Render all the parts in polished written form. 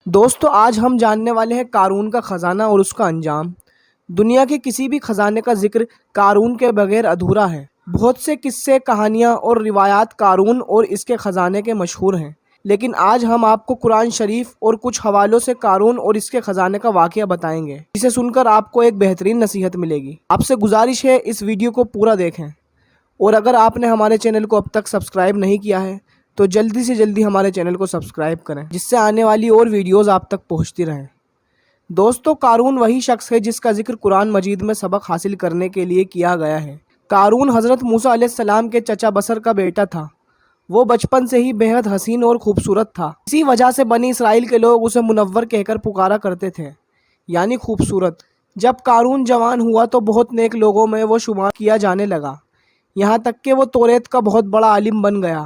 دوستو آج ہم جاننے والے ہیں قارون کا خزانہ اور اس کا انجام۔ دنیا کے کسی بھی خزانے کا ذکر قارون کے بغیر ادھورا ہے۔ بہت سے قصے، کہانیاں اور روایات قارون اور اس کے خزانے کے مشہور ہیں، لیکن آج ہم آپ کو قرآن شریف اور کچھ حوالوں سے قارون اور اس کے خزانے کا واقعہ بتائیں گے، جسے سن کر آپ کو ایک بہترین نصیحت ملے گی۔ آپ سے گزارش ہے اس ویڈیو کو پورا دیکھیں، اور اگر آپ نے ہمارے چینل کو اب تک سبسکرائب نہیں کیا ہے تو جلدی سے جلدی ہمارے چینل کو سبسکرائب کریں، جس سے آنے والی اور ویڈیوز آپ تک پہنچتی رہیں۔ دوستو قارون وہی شخص ہے جس کا ذکر قرآن مجید میں سبق حاصل کرنے کے لیے کیا گیا ہے۔ قارون حضرت موسیٰ علیہ السلام کے چچا بصر کا بیٹا تھا۔ وہ بچپن سے ہی بے حد حسین اور خوبصورت تھا۔ اسی وجہ سے بنی اسرائیل کے لوگ اسے منور کہہ کر پکارا کرتے تھے، یعنی خوبصورت۔ جب قارون جوان ہوا تو بہت نیک لوگوں میں وہ شمار کیا جانے لگا، یہاں تک کہ وہ توریت کا بہت بڑا عالم بن گیا۔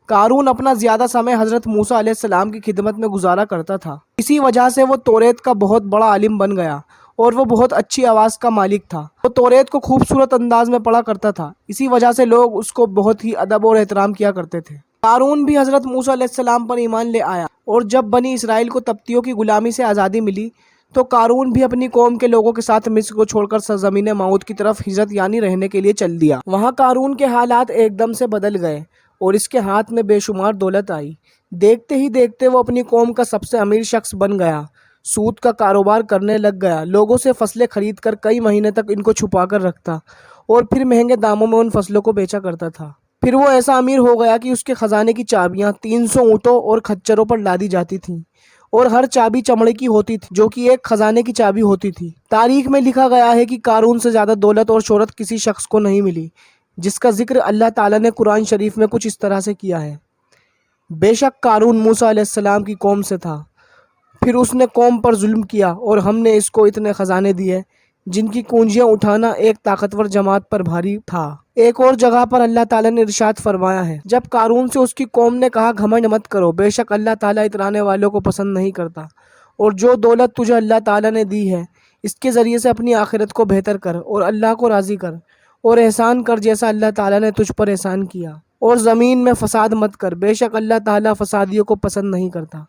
قارون اپنا زیادہ سمے حضرت موسیٰ علیہ السلام کی خدمت میں گزارا کرتا تھا، اسی وجہ سے وہ توریت کا بہت بڑا عالم بن گیا، اور وہ بہت اچھی آواز کا مالک تھا۔ وہ توریت کو خوبصورت انداز میں پڑھا کرتا تھا، اسی وجہ سے لوگ اس کو بہت ہی ادب اور احترام کیا کرتے تھے۔ قارون بھی حضرت موسیٰ علیہ السلام پر ایمان لے آیا، اور جب بنی اسرائیل کو قبطیوں کی غلامی سے آزادی ملی تو قارون بھی اپنی قوم کے لوگوں کے ساتھ مصر کو چھوڑ کر سرزمین موعود کی طرف ہجرت یعنی رہنے کے لیے چل دیا۔ وہاں قارون کے حالات ایک دم سے بدل گئے اور اس کے ہاتھ میں بے شمار دولت آئی۔ دیکھتے ہی دیکھتے وہ اپنی قوم کا سب سے امیر شخص بن گیا۔ سود کا کاروبار کرنے لگ گیا، لوگوں سے فصلیں خرید کر کئی مہینے تک ان کو چھپا کر رکھتا اور پھر مہنگے داموں میں ان فصلوں کو بیچا کرتا تھا۔ پھر وہ ایسا امیر ہو گیا کہ اس کے خزانے کی چابیاں 300 اونٹوں اور خچروں پر لادی جاتی تھیں، اور ہر چابی چمڑے کی ہوتی تھی، جو کہ ایک خزانے کی چابی ہوتی تھی۔ تاریخ میں لکھا گیا ہے کہ قارون سے زیادہ دولت اور شہرت کسی شخص کو نہیں ملی، جس کا ذکر اللہ تعالیٰ نے قرآن شریف میں کچھ اس طرح سے کیا ہے: بے شک قارون موسیٰ علیہ السلام کی قوم سے تھا، پھر اس نے قوم پر ظلم کیا اور ہم نے اس کو اتنے خزانے دیے جن کی کنجیاں اٹھانا ایک طاقتور جماعت پر بھاری تھا۔ ایک اور جگہ پر اللہ تعالیٰ نے ارشاد فرمایا ہے: جب قارون سے اس کی قوم نے کہا گھمنڈ مت کرو، بے شک اللہ تعالیٰ اترانے والوں کو پسند نہیں کرتا، اور جو دولت تجھے اللہ تعالیٰ نے دی ہے اس کے ذریعے سے اپنی آخرت کو بہتر کر اور اللہ کو راضی کر، اور احسان کر جیسا اللہ تعالیٰ نے تجھ پر احسان کیا، اور زمین میں فساد مت کر، بے شک اللہ تعالیٰ فسادیوں کو پسند نہیں کرتا۔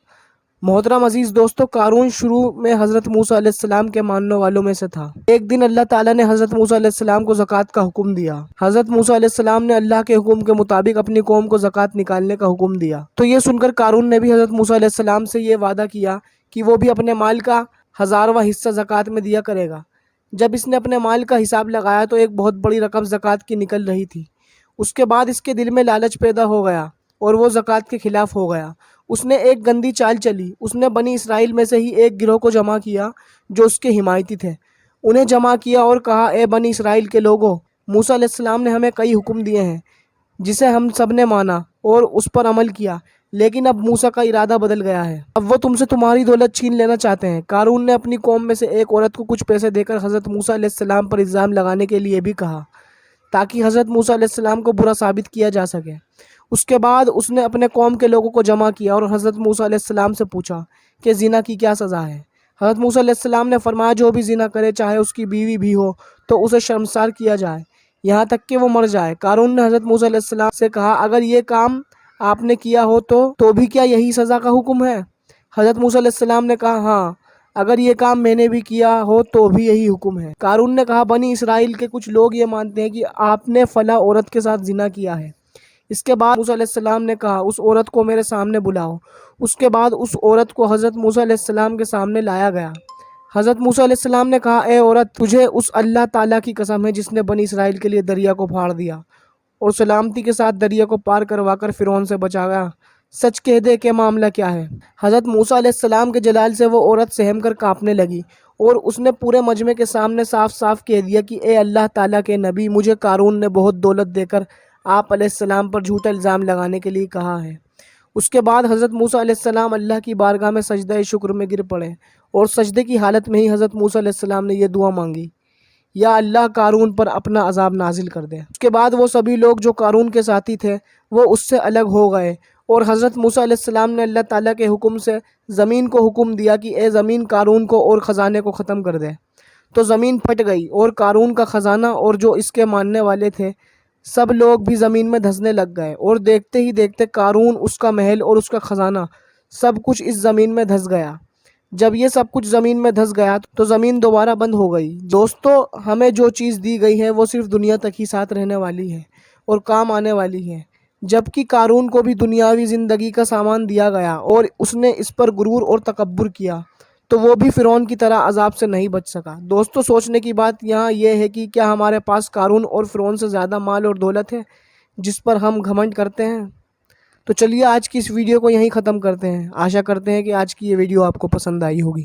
محترم عزیز دوستو، قارون شروع میں حضرت موسیٰ علیہ السلام کے ماننے والوں میں سے تھا۔ ایک دن اللہ تعالیٰ نے حضرت موسیٰ علیہ السلام کو زکوٰۃ کا حکم دیا۔ حضرت موسیٰ علیہ السلام نے اللہ کے حکم کے مطابق اپنی قوم کو زکوٰۃ نکالنے کا حکم دیا، تو یہ سن کر قارون نے بھی حضرت موسیٰ علیہ السلام سے یہ وعدہ کیا کہ وہ بھی اپنے مال کا 1000واں حصہ زکوٰۃ میں دیا کرے گا۔ جب اس نے اپنے مال کا حساب لگایا تو ایک بہت بڑی رقم زکوٰۃ کی نکل رہی تھی۔ اس کے بعد اس کے دل میں لالچ پیدا ہو گیا اور وہ زکوٰۃ کے خلاف ہو گیا۔ اس نے ایک گندی چال چلی۔ اس نے بنی اسرائیل میں سے ہی ایک گروہ کو جمع کیا جو اس کے حمایتی تھے۔ انہیں جمع کیا اور کہا: اے بنی اسرائیل کے لوگوں، موسیٰ علیہ السلام نے ہمیں کئی حکم دیے ہیں جسے ہم سب نے مانا اور اس پر عمل کیا، لیکن اب موسیٰ کا ارادہ بدل گیا ہے، اب وہ تم سے تمہاری دولت چھین لینا چاہتے ہیں۔ قارون نے اپنی قوم میں سے ایک عورت کو کچھ پیسے دے کر حضرت موسیٰ علیہ السلام پر الزام لگانے کے لیے بھی کہا، تاکہ حضرت موسیٰ علیہ السلام کو برا ثابت کیا جا سکے۔ اس کے بعد اس نے اپنے قوم کے لوگوں کو جمع کیا اور حضرت موسیٰ علیہ السلام سے پوچھا کہ زنا کی کیا سزا ہے۔ حضرت موسیٰ علیہ السلام نے فرمایا: جو بھی زنا کرے، چاہے اس کی بیوی بھی ہو، تو اسے شرمسار کیا جائے یہاں تک کہ وہ مر جائے۔ قارون نے حضرت موسیٰ علیہ السلام سے کہا: اگر یہ کام آپ نے کیا ہو تو بھی کیا یہی سزا کا حکم ہے؟ حضرت موسیٰ علیہ السلام نے کہا: ہاں، اگر یہ کام میں نے بھی کیا ہو تو بھی یہی حکم ہے۔ قارون نے کہا: بنی اسرائیل کے کچھ لوگ یہ مانتے ہیں کہ آپ نے فلاں عورت کے ساتھ زنا کیا ہے۔ اس کے بعد موسیٰ علیہ السلام نے کہا: اس عورت کو میرے سامنے بلاؤ۔ اس کے بعد اس عورت کو حضرت موسیٰ علیہ السلام کے سامنے لایا گیا۔ حضرت موسیٰ علیہ السلام نے کہا: اے عورت، تجھے اس اللہ تعالیٰ کی قسم ہے جس نے بنی اسرائیل کے لیے دریا کو پھاڑ دیا اور سلامتی کے ساتھ دریا کو پار کروا کر فرعون سے بچایا، سچ کہہ دے کہ معاملہ کیا ہے؟ حضرت موسیٰ علیہ السلام کے جلال سے وہ عورت سہم کر کانپنے لگی اور اس نے پورے مجمع کے سامنے صاف صاف کہہ دیا کہ اے اللہ تعالیٰ کے نبی، مجھے قارون نے بہت دولت دے کر آپ علیہ السلام پر جھوٹا الزام لگانے کے لیے کہا ہے۔ اس کے بعد حضرت موسیٰ علیہ السلام اللہ کی بارگاہ میں سجدہ شکر میں گر پڑے اور سجدے کی حالت میں ہی حضرت موسیٰ علیہ السلام نے یہ دعا مانگی: یا اللہ، قارون پر اپنا عذاب نازل کر دے۔ اس کے بعد وہ سبھی لوگ جو قارون کے ساتھی تھے وہ اس سے الگ ہو گئے، اور حضرت موسیٰ علیہ السلام نے اللہ تعالیٰ کے حکم سے زمین کو حکم دیا کہ اے زمین، قارون کو اور خزانے کو ختم کر دے۔ تو زمین پھٹ گئی اور قارون کا خزانہ اور جو اس کے ماننے والے تھے سب لوگ بھی زمین میں دھنسنے لگ گئے، اور دیکھتے ہی دیکھتے قارون، اس کا محل اور اس کا خزانہ سب کچھ اس زمین میں دھس گیا۔ جب یہ سب کچھ زمین میں دھس گیا تو زمین دوبارہ بند ہو گئی۔ دوستو، ہمیں جو چیز دی گئی ہے وہ صرف دنیا تک ہی ساتھ رہنے والی ہے اور کام آنے والی ہے، جبکہ قارون کو بھی دنیاوی زندگی کا سامان دیا گیا اور اس نے اس پر غرور اور تکبر کیا، تو وہ بھی فرعون کی طرح عذاب سے نہیں بچ سکا۔ دوستو، سوچنے کی بات یہاں یہ ہے کہ کیا ہمارے پاس قارون اور فرعون سے زیادہ مال اور دولت ہے جس پر ہم گھمنڈ کرتے ہیں؟ تو چلیے آج کی اس ویڈیو کو یہیں ختم کرتے ہیں۔ آشا کرتے ہیں کہ آج کی یہ ویڈیو آپ کو پسند آئی ہوگی۔